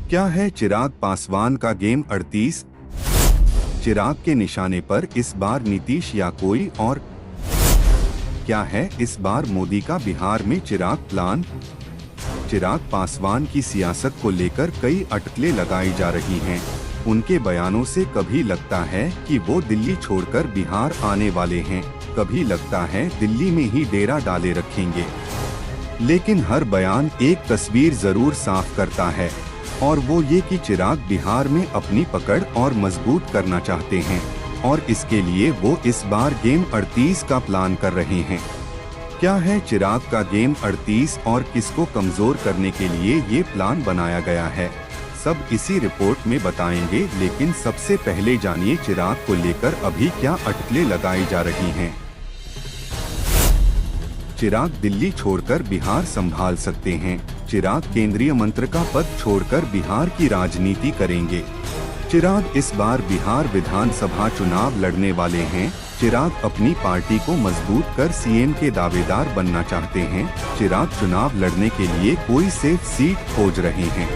क्या है चिराग पासवान का गेम 38? चिराग के निशाने पर इस बार नीतीश या कोई और? क्या है इस बार मोदी का बिहार में चिराग प्लान? चिराग पासवान की सियासत को लेकर कई अटकलें लगाई जा रही हैं। उनके बयानों से कभी लगता है कि वो दिल्ली छोड़कर बिहार आने वाले हैं, कभी लगता है दिल्ली में ही डेरा डाले रखेंगे। लेकिन हर बयान एक तस्वीर जरूर साफ करता है, और वो ये कि चिराग बिहार में अपनी पकड़ और मजबूत करना चाहते हैं, और इसके लिए वो इस बार गेम 38 का प्लान कर रहे हैं। क्या है चिराग का गेम 38 और किसको कमजोर करने के लिए ये प्लान बनाया गया है, सब इसी रिपोर्ट में बताएंगे। लेकिन सबसे पहले जानिए चिराग को लेकर अभी क्या अटकलें लगाई जा रही हैं। चिराग दिल्ली छोड़कर बिहार संभाल सकते हैं। चिराग केंद्रीय मंत्री का पद छोड़कर बिहार की राजनीति करेंगे। चिराग इस बार बिहार विधानसभा चुनाव लड़ने वाले हैं। चिराग अपनी पार्टी को मजबूत कर सीएम के दावेदार बनना चाहते हैं। चिराग चुनाव लड़ने के लिए कोई सेफ सीट खोज रहे हैं।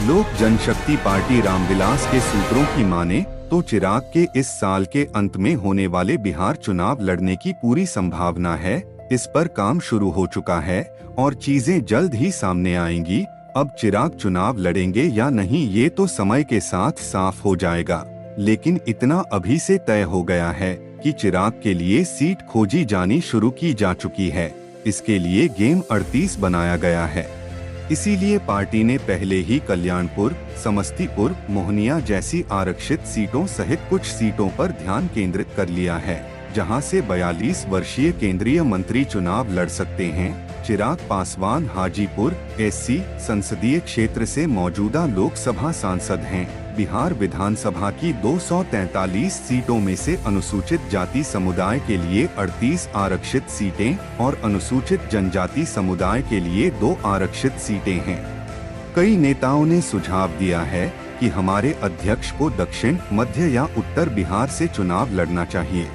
लोक जनशक्ति पार्टी रामविलास के सूत्रों की माने तो चिराग के इस साल के अंत में होने वाले बिहार चुनाव लड़ने की पूरी संभावना है। इस पर काम शुरू हो चुका है और चीजें जल्द ही सामने आएंगी। अब चिराग चुनाव लड़ेंगे या नहीं ये तो समय के साथ साफ हो जाएगा, लेकिन इतना अभी से तय हो गया है कि चिराग के लिए सीट खोजी जानी शुरू की जा चुकी है। इसके लिए गेम 38 बनाया गया है। इसीलिए पार्टी ने पहले ही कल्याणपुर, समस्तीपुर, मोहनिया जैसी आरक्षित सीटों सहित कुछ सीटों पर ध्यान केंद्रित कर लिया है, जहां से 42 वर्षीय केंद्रीय मंत्री चुनाव लड़ सकते हैं। चिराग पासवान हाजीपुर एससी संसदीय क्षेत्र से मौजूदा लोकसभा सांसद हैं। बिहार विधानसभा की 243 सीटों में से अनुसूचित जाति समुदाय के लिए 38 आरक्षित सीटें और अनुसूचित जनजाति समुदाय के लिए 2 आरक्षित सीटें हैं। कई नेताओं ने सुझाव दिया है कि हमारे अध्यक्ष को दक्षिण, मध्य या उत्तर बिहार से चुनाव लड़ना चाहिए।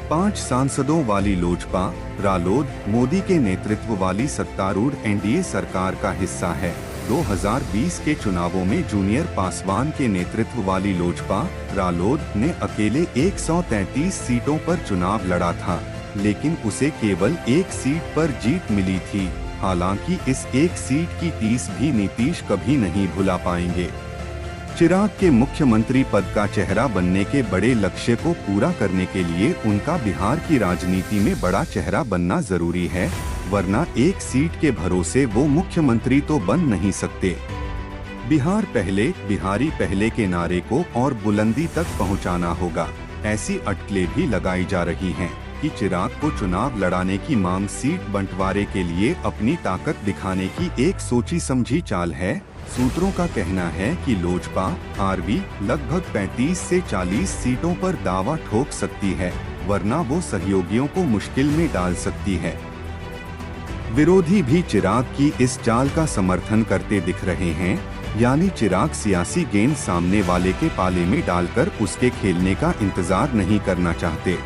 5 सांसदों वाली लोजपा, रालोद, मोदी के नेतृत्व वाली सत्तारूढ़ एनडीए सरकार का हिस्सा है। 2020 के चुनावों में जूनियर पासवान के नेतृत्व वाली लोजपा, रालोद ने अकेले 133 सीटों पर चुनाव लड़ा था, लेकिन उसे केवल 1 सीट पर जीत मिली थी। हालांकि इस 1 सीट की टीस भी नीतीश कभी नहीं भुला पाएंगे। चिराग के मुख्यमंत्री पद का चेहरा बनने के बड़े लक्ष्य को पूरा करने के लिए उनका बिहार की राजनीति में बड़ा चेहरा बनना जरूरी है, वरना 1 सीट के भरोसे वो मुख्यमंत्री तो बन नहीं सकते। बिहार पहले, बिहारी पहले के नारे को और बुलंदी तक पहुंचाना होगा। ऐसी अटकलें भी लगाई जा रही हैं कि चिराग को चुनाव लड़ाने की मांग सीट बंटवारे के लिए अपनी ताकत दिखाने की एक सोची समझी चाल है। सूत्रों का कहना है कि लोजपा आरवी लगभग 35 से 40 सीटों पर दावा ठोक सकती है, वरना वो सहयोगियों को मुश्किल में डाल सकती है। विरोधी भी चिराग की इस चाल का समर्थन करते दिख रहे हैं, यानी चिराग सियासी गेंद सामने वाले के पाले में डालकर उसके खेलने का इंतजार नहीं करना चाहते,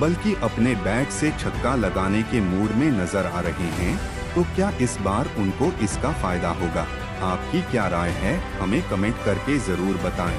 बल्कि अपने बैट से छक्का लगाने के मूड में नजर आ रहे हैं। तो क्या इस बार उनको इसका फायदा होगा? आपकी क्या राय है? हमें कमेंट करके जरूर बताएं।